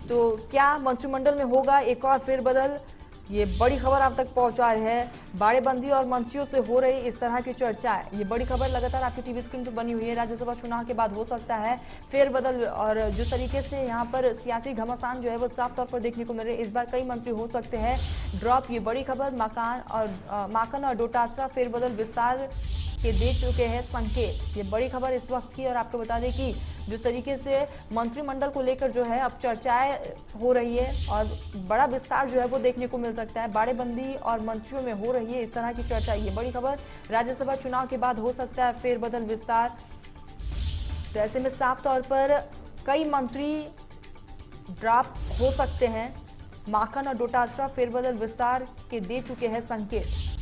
तो क्या मंत्रिमंडल में होगा एक और फेरबदल? ये बड़ी खबर आप तक पहुंचा है। बाड़ेबंदी और मंत्रियों से हो रही इस तरह की चर्चाएं, ये बड़ी खबर लगातार आपकी टीवी स्क्रीन पर बनी हुई है। राज्यसभा चुनाव के बाद हो सकता है फेरबदल, और जिस तरीके से यहाँ पर सियासी घमासान जो है वो साफ तौर पर देखने को मिल रही है। इस बार कई मंत्री हो सकते हैं ड्रॉप, ये बड़ी खबर। माकन और डोटासरा फेरबदल विस्तार के दे चुके हैं संकेत, ये बड़ी खबर इस वक्त की। और आपको बता दें कि जिस तरीके से मंत्रिमंडल को लेकर जो है अब चर्चाएं हो रही है और बड़ा विस्तार जो है वो देखने को मिल सकता है। बाड़ेबंदी और मंत्रियों में हो रही है इस तरह की चर्चा, ये बड़ी खबर। राज्यसभा चुनाव के बाद हो सकता है फेरबदल विस्तार। तो ऐसे में साफ तौर पर कई मंत्री ड्रॉप हो सकते हैं। माखन और डोटासरा फेरबदल विस्तार के दे चुके हैं संकेत।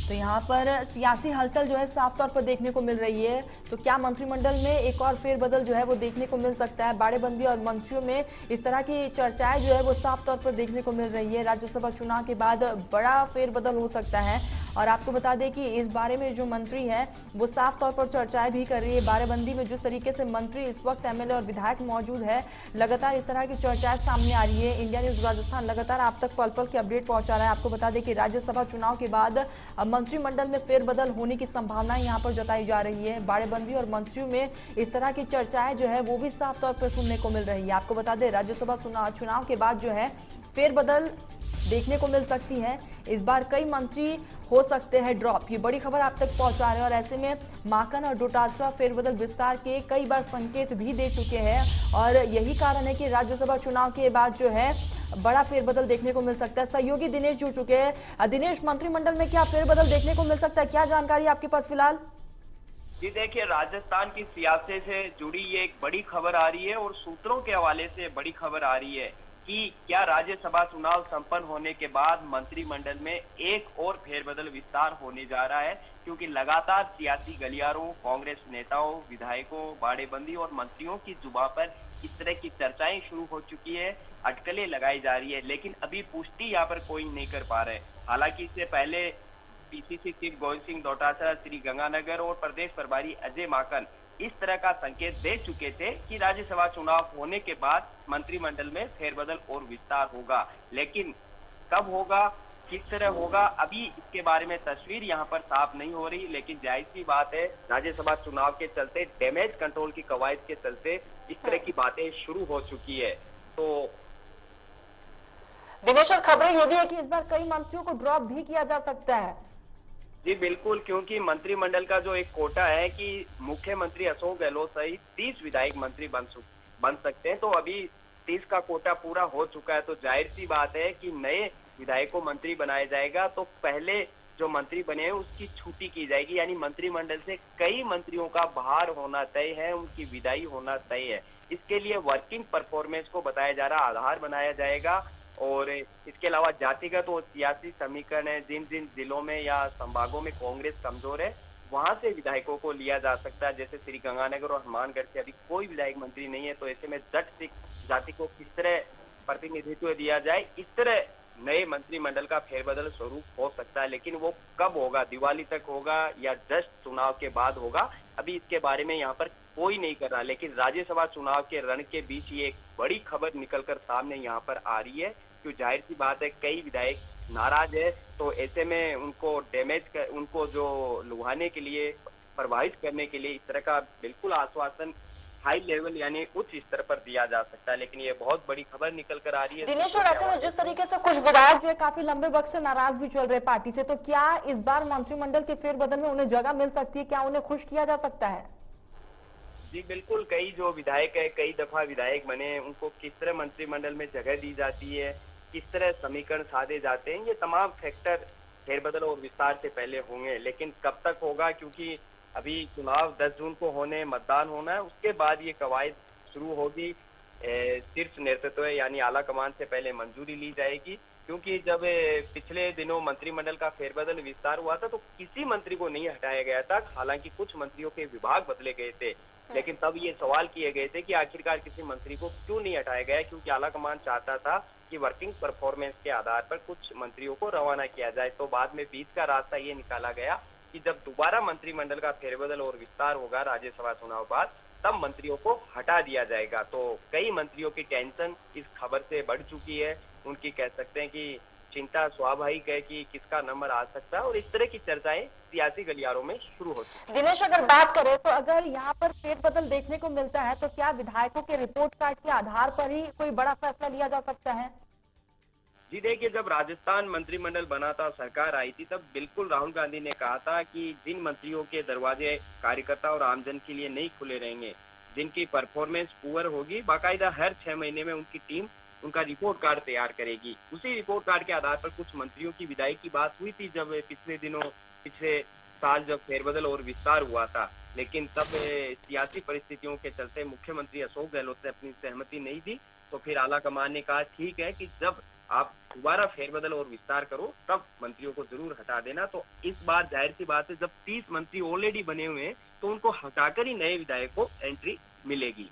तो यहाँ पर सियासी हलचल जो है साफ तौर पर देखने को मिल रही है। तो क्या मंत्रिमंडल में एक और फेरबदल जो है वो देखने को मिल सकता है? बाड़ेबंदी और मंत्रियों में इस तरह की चर्चाएं जो है वो साफ तौर पर देखने को मिल रही है। राज्यसभा चुनाव के बाद बड़ा फेरबदल हो सकता है। और आपको बता दें कि इस बारे में जो मंत्री है वो साफ तौर पर चर्चाएं भी कर रही है। बाड़ेबंदी में जिस तरीके से मंत्री इस वक्त एमएलए और विधायक मौजूद है, लगातार इस तरह की चर्चाएं सामने आ रही है। इंडिया न्यूज राजस्थान लगातार आप तक पल पल की अपडेट पहुंचा रहा है। आपको बता दें कि राज्यसभा चुनाव के बाद मंत्रिमंडल में फेरबदल होने की संभावनाएं यहां पर जताई जा रही है। बाड़ेबंदी और मंत्रियों में इस तरह की चर्चाएं जो है वो भी साफ तौर पर सुनने को मिल रही है। आपको बता दें राज्यसभा चुनाव के बाद जो है फेरबदल देखने को मिल सकती है। इस बार कई मंत्री हो सकते हैं ड्रॉप, ये बड़ी खबर आप तक पहुंचा रहे हैं। और ऐसे में माकन और डोटासरा फेरबदल विस्तार के कई बार संकेत भी दे चुके हैं और यही कारण है कि राज्यसभा चुनाव के बाद जो है बड़ा फेरबदल देखने को मिल सकता है। सहयोगी दिनेश जुड़ चुके हैं। दिनेश, मंत्रिमंडल में क्या फेरबदल देखने को मिल सकता है, क्या जानकारी आपके पास फिलहाल? जी देखिए, राजस्थान की सियासत से जुड़ी ये एक बड़ी खबर आ रही है और सूत्रों के हवाले से बड़ी खबर आ रही है कि क्या राज्यसभा चुनाव संपन्न होने के बाद मंत्रिमंडल में एक और फेरबदल विस्तार होने जा रहा है, क्योंकि लगातार सियासी गलियारों, कांग्रेस नेताओं, विधायकों, बाड़ेबंदी और मंत्रियों की जुबान पर इस तरह की चर्चाएं शुरू हो चुकी है, अटकलें लगाई जा रही है, लेकिन अभी पुष्टि यहाँ पर कोई नहीं कर पा रहे। हालांकि इससे पहले पीसीसी चीफ गोविंद सिंह डोटासरा, श्री गंगानगर और प्रदेश प्रभारी अजय माकन इस तरह का संकेत दे चुके थे कि राज्यसभा चुनाव होने के बाद मंत्रिमंडल में फेरबदल और विस्तार होगा। लेकिन कब होगा, किस तरह होगा, अभी इसके बारे में तस्वीर यहाँ पर साफ नहीं हो रही। लेकिन जाहिर सी बात है, राज्यसभा चुनाव के चलते, डैमेज कंट्रोल की कवायद के चलते इस तरह की बातें शुरू हो चुकी है। तो दिनेश, और खबरें ये भी है कि इस बार कई मंत्रियों को ड्रॉप भी किया जा सकता है। जी बिल्कुल, क्योंकि मंत्रिमंडल का जो एक कोटा है कि मुख्यमंत्री अशोक गहलोत सहित 30 विधायक मंत्री बन सकते हैं, तो अभी 30 का कोटा पूरा हो चुका है। तो जाहिर सी बात है कि नए विधायक को मंत्री बनाया जाएगा, तो पहले जो मंत्री बने हैं उसकी छुट्टी की जाएगी, यानी मंत्रिमंडल से कई मंत्रियों का बाहर होना तय है, उनकी विदाई होना तय है। इसके लिए वर्किंग परफॉर्मेंस को बताया जा रहा आधार बनाया जाएगा। और इसके अलावा जातिगत और सियासी समीकरण है, जिन जिन जिलों में या संभागों में कांग्रेस कमजोर है वहां से विधायकों को लिया जा सकता है। जैसे श्री गंगानगर और हनुमानगढ़ से अभी कोई विधायक मंत्री नहीं है, तो ऐसे में जट सिख जाति को किस तरह प्रतिनिधित्व दिया जाए, इस तरह नए मंत्रिमंडल का फेरबदल स्वरूप हो सकता है। लेकिन वो कब होगा, दिवाली तक होगा या जस्ट चुनाव के बाद होगा, अभी इसके बारे में यहाँ पर कोई नहीं कर रहा। लेकिन राज्यसभा चुनाव के रण के बीच ये एक बड़ी खबर निकलकर सामने यहाँ पर आ रही है, क्यों जाहिर सी बात है कई विधायक नाराज है, तो ऐसे में उनको जो लुभाने के लिए, प्रभावित करने के लिए इस तरह का बिल्कुल आश्वासन हाई लेवल यानी उच्च स्तर पर दिया जा सकता है। लेकिन ये बहुत बड़ी खबर निकल कर आ रही है दिनेश, और ऐसे में जिस तरीके से कुछ विधायक जो है काफी लंबे वक्त से नाराज भी चल रहे पार्टी से, तो क्या इस बार मंत्रिमंडल के फेरबदल में उन्हें जगह मिल सकती है, क्या उन्हें खुश किया जा सकता है? जी बिल्कुल, कई जो विधायक है, कई दफा विधायक बने, उनको किस तरह मंत्रिमंडल में जगह दी जाती है, किस तरह समीकरण साधे जाते हैं, ये तमाम फैक्टर फेरबदल और विस्तार से पहले होंगे। लेकिन कब तक होगा, क्योंकि अभी चुनाव 10 जून को होने, मतदान होना है, उसके बाद ये कवायद शुरू होगी। शीर्ष नेतृत्व यानी आला कमान से पहले मंजूरी ली जाएगी, क्योंकि जब पिछले दिनों मंत्रिमंडल का फेरबदल विस्तार हुआ था तो किसी मंत्री को नहीं हटाया गया था। हालांकि कुछ मंत्रियों के विभाग बदले गए थे, लेकिन तब ये सवाल किए गए थे कि आखिरकार किसी मंत्री को क्यों नहीं हटाया गया, क्योंकि आला कमान चाहता था कि वर्किंग परफॉर्मेंस के आधार पर कुछ मंत्रियों को रवाना किया जाए। तो बाद में बीच का रास्ता ये निकाला गया कि जब दोबारा मंत्रिमंडल का फेरबदल और विस्तार होगा राज्यसभा चुनाव बाद, तब मंत्रियों को हटा दिया जाएगा। तो कई मंत्रियों की टेंशन इस खबर से बढ़ चुकी है। उनकी कह सकते हैं कि चिंता स्वाभाविक है कि किसका नंबर आ सकता है, और इस तरह की चर्चाएं सियासी गलियारों में शुरू हो चुकी हैं। दिनेश, अगर बात करें तो अगर यहाँ पर फेरबदल देखने को मिलता है तो क्या विधायकों के रिपोर्ट कार्ड के आधार पर ही कोई बड़ा फैसला लिया जा सकता है? जी देखिए, जब राजस्थान मंत्रिमंडल बना था, सरकार आई थी, तब बिल्कुल राहुल गांधी ने कहा था कि जिन मंत्रियों के दरवाजे कार्यकर्ता और आमजन के लिए नहीं खुले रहेंगे, जिनकी परफॉर्मेंस पुअर होगी, बाकायदा हर 6 महीने में उनकी टीम उनका रिपोर्ट कार्ड तैयार करेगी। उसी रिपोर्ट कार्ड के आधार पर कुछ मंत्रियों की विदाई की बात हुई थी जब पिछले साल जब फेरबदल और विस्तार हुआ था, लेकिन तब सियासी परिस्थितियों के चलते मुख्यमंत्री अशोक गहलोत ने अपनी सहमति नहीं दी। तो फिर आला कमान ने कहा ठीक है कि जब आप दोबारा फेरबदल और विस्तार करो तब मंत्रियों को जरूर हटा देना। तो इस बार जाहिर सी बात है, जब 30 मंत्री ऑलरेडी बने हुए हैं तो उनको हटाकर ही नए विधायक को एंट्री मिलेगी।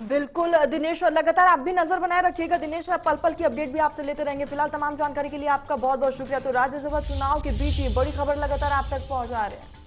बिल्कुल दिनेश, लगातार आप भी नजर बनाए रखिएगा। दिनेश, पल पल की अपडेट भी आपसे लेते रहेंगे। फिलहाल तमाम जानकारी के लिए आपका बहुत बहुत शुक्रिया। तो राज्यसभा चुनाव के बीच ये बड़ी खबर लगातार आप तक पहुंचा रहे हैं।